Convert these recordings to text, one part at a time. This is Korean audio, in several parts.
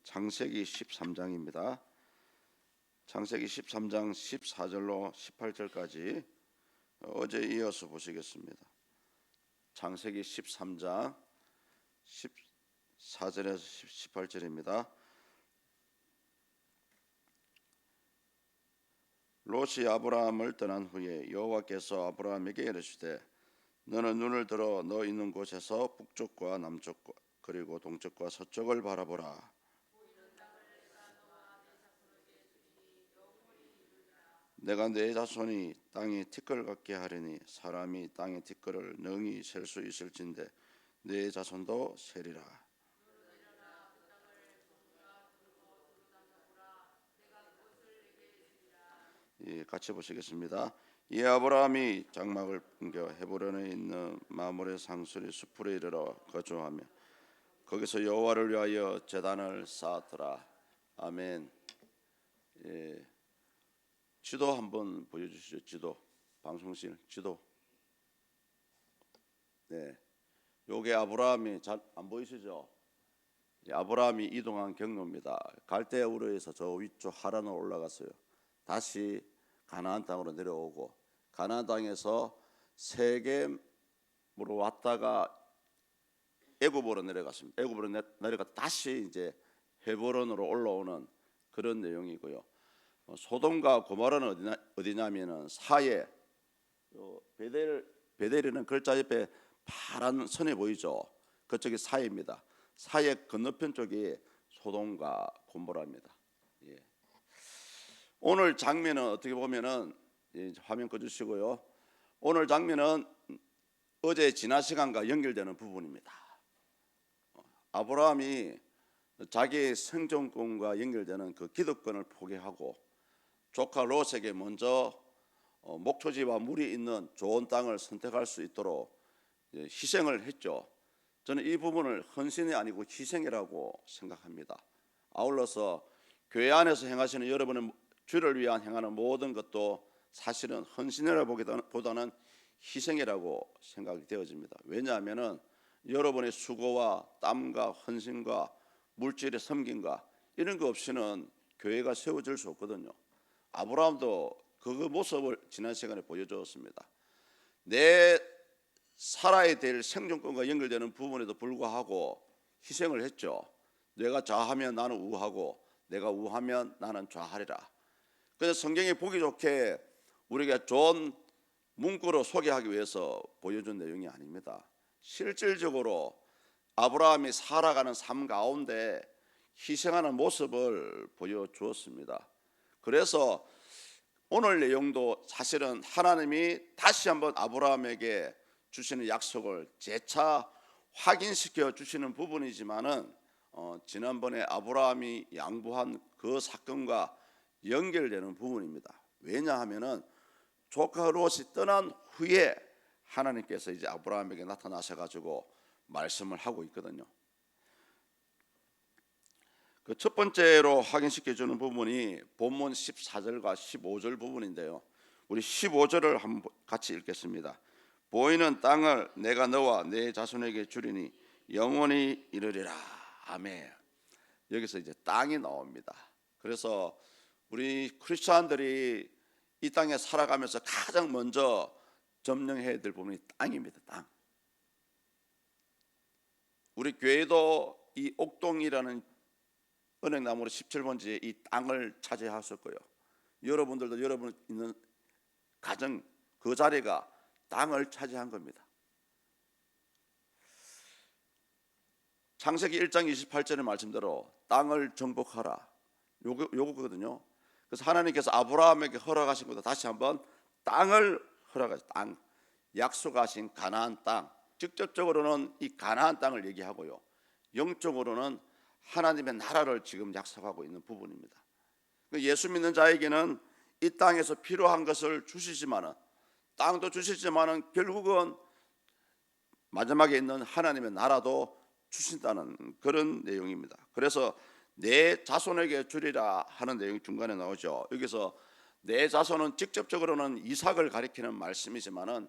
창세기 13장입니다. 창세기 13장 14절로 18절까지 어제 이어서 보시겠습니다. 창세기 13장 14절에서 18절입니다. 롯이 아브라함을 떠난 후에 여호와께서 아브라함에게 이르시되 너는 눈을 들어 너 있는 곳에서 북쪽과 남쪽과 그리고 동쪽과 서쪽을 바라보라. 내가 내 자손이 땅이 티끌 같게 하리니 사람이 땅의 티끌을 능히 셀 수 있을진데 내 자손도 세리라. 예, 같이 보시겠습니다. 이 아브라함이 장막을 옮겨 헤브론에 있는 마므레 상수리 숲으로 이르러 거주하며 거기서 여호와를 위하여 제단을 쌓았더라. 아멘. 예, 지도 한번 보여주시죠. 지도, 방송실 지도. 네, 요게 아브라함이 잘 안 보이시죠? 아브라함이 이동한 경로입니다. 갈대아 우르에서 저 위쪽 하란으로 올라갔어요. 다시 가나안 땅으로 내려오고 가나안 땅에서 세겜으로 왔다가 애굽으로 내려갔습니다. 애굽으로 내려가 다시 이제 헤브론으로 올라오는 그런 내용이고요. 소돔과 고모라는 어디냐면은 사해, 베델이는 글자 옆에 파란 선이 보이죠. 그쪽이 사해입니다. 사해 건너편 쪽이 소돔과 고모라입니다. 예. 오늘 장면은 어떻게 보면은 화면 꺼주시고요. 오늘 장면은 어제 지난 시간과 연결되는 부분입니다. 아브라함이 자기의 생존권과 연결되는 그 기득권을 포기하고 조카 롯에게 먼저 목초지와 물이 있는 좋은 땅을 선택할 수 있도록 희생을 했죠. 저는 이 부분을 헌신이 아니고 희생이라고 생각합니다. 아울러서 교회 안에서 행하시는 여러분의 주를 위한 행하는 모든 것도 사실은 헌신이라기보다는 희생이라고 생각이 되어집니다. 왜냐하면은 여러분의 수고와 땀과 헌신과 물질의 섬김과 이런 거 없이는 교회가 세워질 수 없거든요. 아브라함도 그 모습을 지난 시간에 보여주었습니다. 내 살아야 될 생존권과 연결되는 부분에도 불구하고 희생을 했죠. 내가 좌하면 나는 우하고 내가 우하면 나는 좌하리라. 그래서 성경이 보기 좋게 우리가 좋은 문구로 소개하기 위해서 보여준 내용이 아닙니다. 실질적으로 아브라함이 살아가는 삶 가운데 희생하는 모습을 보여주었습니다. 그래서 오늘 내용도 사실은 하나님이 다시 한번 아브라함에게 주시는 약속을 재차 확인시켜 주시는 부분이지만은 지난번에 아브라함이 양보한 그 사건과 연결되는 부분입니다. 왜냐하면은 조카 롯이 떠난 후에 하나님께서 이제 아브라함에게 나타나셔 가지고 말씀을 하고 있거든요. 그 첫 번째로 확인시켜 주는 부분이 본문 14절과 15절 부분인데요. 우리 15절을 한번 같이 읽겠습니다. 보이는 땅을 내가 너와 내 자손에게 주리니 영원히 이르리라. 아멘. 여기서 이제 땅이 나옵니다. 그래서 우리 크리스천들이 이 땅에 살아가면서 가장 먼저 점령해야 될 부분이 땅입니다. 땅. 우리 교회도 이 옥동이라는 은행나무로 17번지에 이 땅을 차지하셨고요. 여러분들도 여러분 있는 가정 그 자리가 땅을 차지한 겁니다. 창세기 1장 28절의 말씀대로 땅을 정복하라. 요거거든요. 그래서 하나님께서 아브라함에게 허락하신 것도 다시 한번 땅을 허락하신 땅, 약속하신 가나안 땅. 직접적으로는 이 가나안 땅을 얘기하고요. 영적으로는 하나님의 나라를 지금 약속하고 있는 부분입니다. 예수 믿는 자에게는 이 땅에서 필요한 것을 주시지만은 땅도 주시지만은 결국은 마지막에 있는 하나님의 나라도 주신다는 그런 내용입니다. 그래서 내 자손에게 주리라 하는 내용이 중간에 나오죠. 여기서 내 자손은 직접적으로는 이삭을 가리키는 말씀이지만은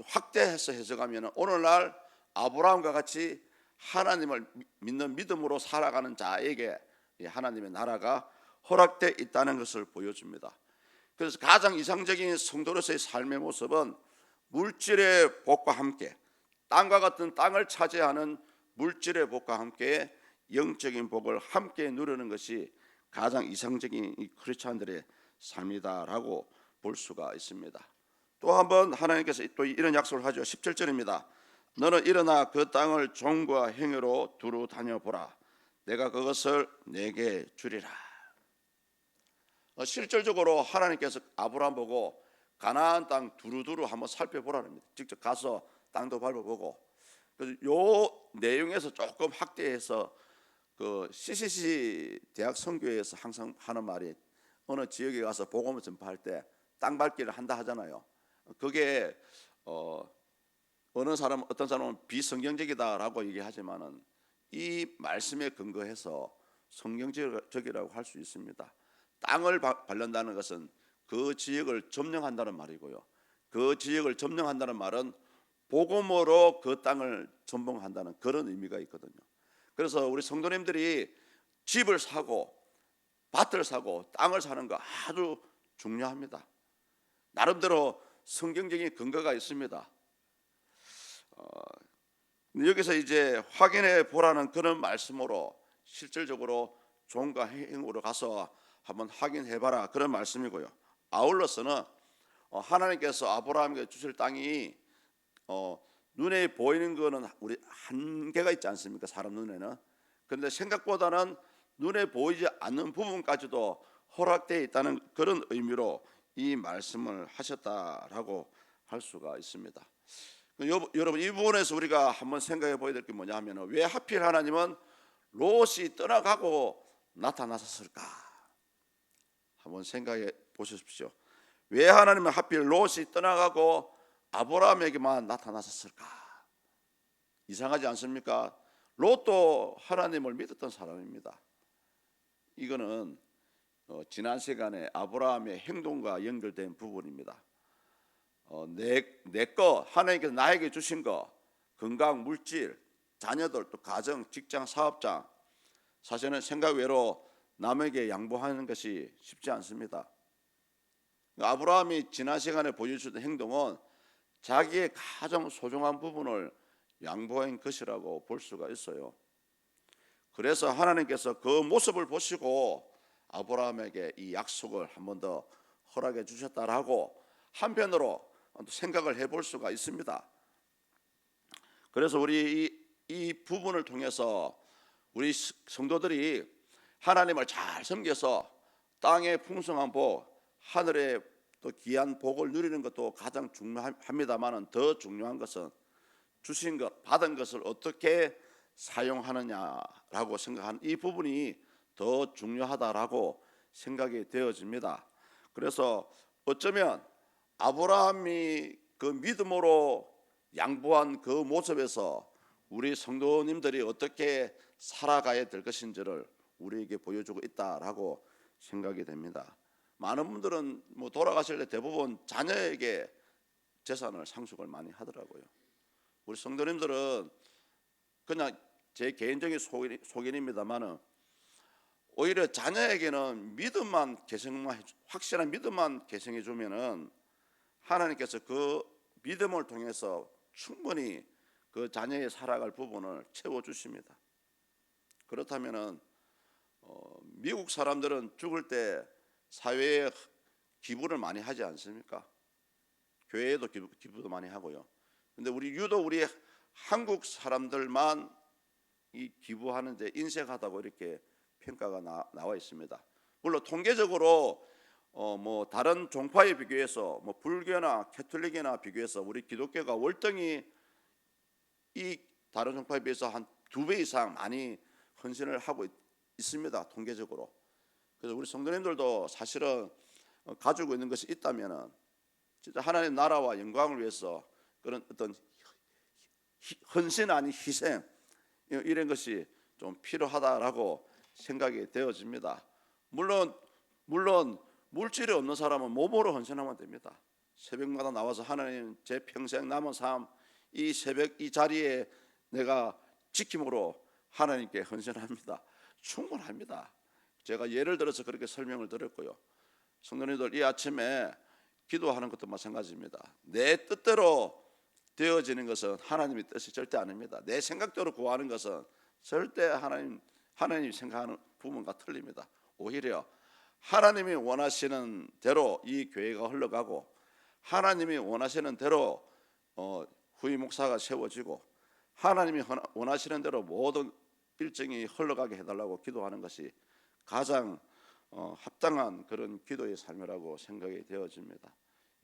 확대해서 해석하면 오늘날 아브라함과 같이 하나님을 믿는 믿음으로 살아가는 자에게 이 하나님의 나라가 허락되어 있다는 것을 보여줍니다. 그래서 가장 이상적인 성도로서의 삶의 모습은 물질의 복과 함께, 땅과 같은 땅을 차지하는 물질의 복과 함께 영적인 복을 함께 누리는 것이 가장 이상적인 이 크리스찬들의 삶이다라고 볼 수가 있습니다. 또 한번 하나님께서 또 이런 약속을 하죠. 17절입니다. 너는 일어나 그 땅을 종과 행위로 두루 다녀보라. 내가 그것을 내게 주리라. 실질적으로 하나님께서 아브라함 보고 가나안 땅 두루두루 한번 살펴보라는 겁니다. 직접 가서 땅도 밟아보고. 그래서 요 내용에서 조금 확대해서 그 CCC 대학 선교회에서 항상 하는 말이 어느 지역에 가서 복음을 전파할 때 땅 밟기를 한다 하잖아요. 그게 어떤 사람은 비성경적이다라고 얘기하지만은 이 말씀에 근거해서 성경적이라고 할 수 있습니다. 땅을 밟는다는 것은 그 지역을 점령한다는 말이고요. 그 지역을 점령한다는 말은 복음으로 그 땅을 전봉한다는 그런 의미가 있거든요. 그래서 우리 성도님들이 집을 사고 밭을 사고 땅을 사는 거 아주 중요합니다. 나름대로 성경적인 근거가 있습니다. 여기서 이제 확인해 보라는 그런 말씀으로 실질적으로 종과 행으로 가서 한번 확인해 봐라 그런 말씀이고요. 아울러서는 하나님께서 아브라함에게 주실 땅이 눈에 보이는 거는 우리 한계가 있지 않습니까? 사람 눈에는. 그런데 생각보다는 눈에 보이지 않는 부분까지도 허락되어 있다는 그런 의미로 이 말씀을 하셨다라고 할 수가 있습니다. 여러분 이 부분에서 우리가 한번 생각해 보아야 될 게 뭐냐 하면 왜 하필 하나님은 롯이 떠나가고 나타나셨을까? 한번 생각해 보십시오. 왜 하나님은 하필 롯이 떠나가고 아브라함에게만 나타나셨을까? 이상하지 않습니까? 롯도 하나님을 믿었던 사람입니다. 이거는 지난 시간에 아브라함의 행동과 연결된 부분입니다. 내거 하나님께서 나에게 주신 거 건강, 물질, 자녀들, 또 가정, 직장, 사업장 사실은 생각 외로 남에게 양보하는 것이 쉽지 않습니다. 아브라함이 지난 시간에 보여주던 행동은 자기의 가장 소중한 부분을 양보한 것이라고 볼 수가 있어요. 그래서 하나님께서 그 모습을 보시고 아브라함에게 이 약속을 한 번 더 허락해 주셨다라고 한편으로 생각을 해볼 수가 있습니다. 그래서 우리 이 부분을 통해서 우리 성도들이 하나님을 잘 섬겨서 땅의 풍성한 복, 하늘의 또 귀한 복을 누리는 것도 가장 중요합니다만은 더 중요한 것은 주신 것, 받은 것을 어떻게 사용하느냐라고 생각하는 이 부분이 더 중요하다라고 생각이 되어집니다. 그래서 어쩌면 아브라함이 그 믿음으로 양보한 그 모습에서 우리 성도님들이 어떻게 살아가야 될 것인지를 우리에게 보여주고 있다라고 생각이 됩니다. 많은 분들은 뭐 돌아가실 때 대부분 자녀에게 재산을 상속을 많이 하더라고요. 우리 성도님들은 그냥 제 개인적인 소견입니다만은 오히려 자녀에게는 믿음만 확실한 믿음만 계승해 주면은 하나님께서 그 믿음을 통해서 충분히 그 자녀의 살아갈 부분을 채워 주십니다. 그렇다면은 미국 사람들은 죽을 때 사회에 기부를 많이 하지 않습니까? 교회에도 기부도 많이 하고요. 근데 유독 우리 한국 사람들만 이 기부하는데 인색하다고 이렇게 평가가 나와 있습니다. 물론 통계적으로 뭐 다른 종파에 비교해서 뭐 불교나 캐톨릭이나 비교해서 우리 기독교가 월등히 이 다른 종파에 비해서 한 2배 이상 많이 헌신을 하고 있습니다. 통계적으로. 그래서 우리 성도님들도 사실은 가지고 있는 것이 있다면은 진짜 하나님 나라와 영광을 위해서 그런 어떤 헌신 아닌 희생 이런 것이 좀 필요하다라고 생각이 되어집니다. 물론 물질이 없는 사람은 몸으로 헌신하면 됩니다. 새벽마다 나와서 하나님 제 평생 남은 삶 이 새벽 이 자리에 내가 지킴으로 하나님께 헌신합니다. 충분합니다. 제가 예를 들어서 그렇게 설명을 드렸고요. 성도님들, 이 아침에 기도하는 것도 마찬가지입니다. 내 뜻대로 되어지는 것은 하나님의 뜻이 절대 아닙니다. 내 생각대로 구하는 것은 절대 하나님이 생각하는 부분과 틀립니다. 오히려 하나님이 원하시는 대로 이 교회가 흘러가고, 하나님이 원하시는 대로 후임 목사가 세워지고, 하나님이 원하시는 대로 모든 일정이 흘러가게 해달라고 기도하는 것이 가장 합당한 그런 기도의 삶이라고 생각이 되어집니다.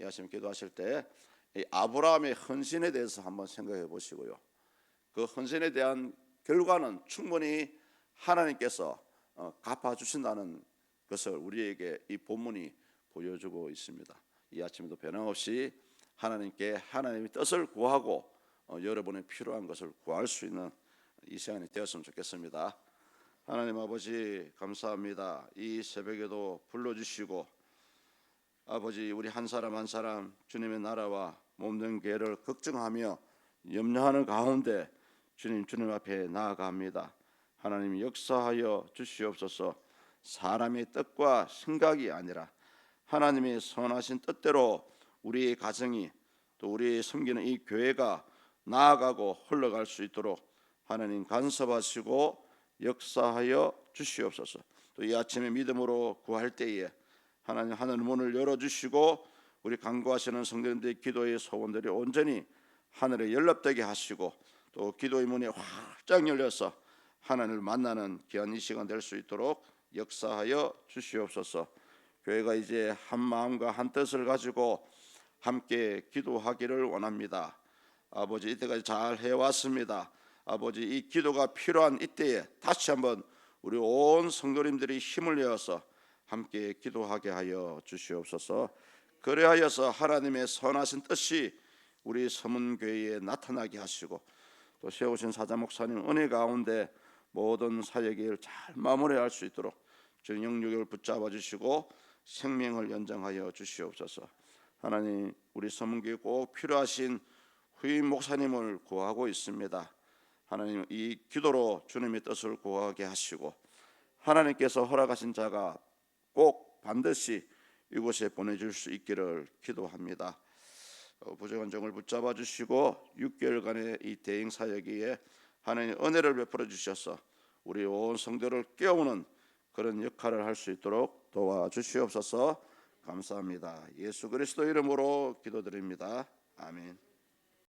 이 아침 기도하실 때 이 아브라함의 헌신에 대해서 한번 생각해 보시고요. 그 헌신에 대한 결과는 충분히 하나님께서 갚아주신다는 것을 우리에게 이 본문이 보여주고 있습니다. 이 아침에도 변함없이 하나님께 하나님의 뜻을 구하고 여러분의 필요한 것을 구할 수 있는 이 시간이 되었으면 좋겠습니다. 하나님 아버지, 감사합니다. 이 새벽에도 불러주시고 아버지, 우리 한 사람 한 사람 주님의 나라와 몸된 교회를 걱정하며 염려하는 가운데 주님 앞에 나아갑니다. 하나님 역사하여 주시옵소서. 사람의 뜻과 생각이 아니라 하나님의 선하신 뜻대로 우리의 가정이, 또 우리 섬기는 이 교회가 나아가고 흘러갈 수 있도록 하나님 간섭하시고 역사하여 주시옵소서. 또 이 아침에 믿음으로 구할 때에 하나님 하늘 문을 열어주시고 우리 간구하시는 성도님들의 기도의 소원들이 온전히 하늘에 연락되게 하시고, 또 기도의 문이 활짝 열려서 하나님을 만나는 귀한 이 시간 될 수 있도록 역사하여 주시옵소서. 교회가 이제 한 마음과 한 뜻을 가지고 함께 기도하기를 원합니다. 아버지, 이때까지 잘 해왔습니다. 아버지, 이 기도가 필요한 이때에 다시 한번 우리 온 성도님들이 힘을 내어서 함께 기도하게 하여 주시옵소서. 그래하여서 하나님의 선하신 뜻이 우리 서문교회에 나타나게 하시고, 또 세우신 사자 목사님 은혜 가운데 모든 사역을 잘 마무리할 수 있도록 주 영육을 붙잡아 주시고 생명을 연장하여 주시옵소서. 하나님, 우리 서문교회 꼭 필요하신 후임 목사님을 구하고 있습니다. 하나님, 이 기도로 주님의 뜻을 구하게 하시고 하나님께서 허락하신 자가 꼭 반드시 이곳에 보내줄 수 있기를 기도합니다. 부족한 종을 붙잡아 주시고 6개월간의 이 대행 사역에 하나님 은혜를 베풀어 주셔서 우리 온 성도를 깨우는 그런 역할을 할 수 있도록 도와주시옵소서. 감사합니다. 예수 그리스도 이름으로 기도드립니다. 아멘.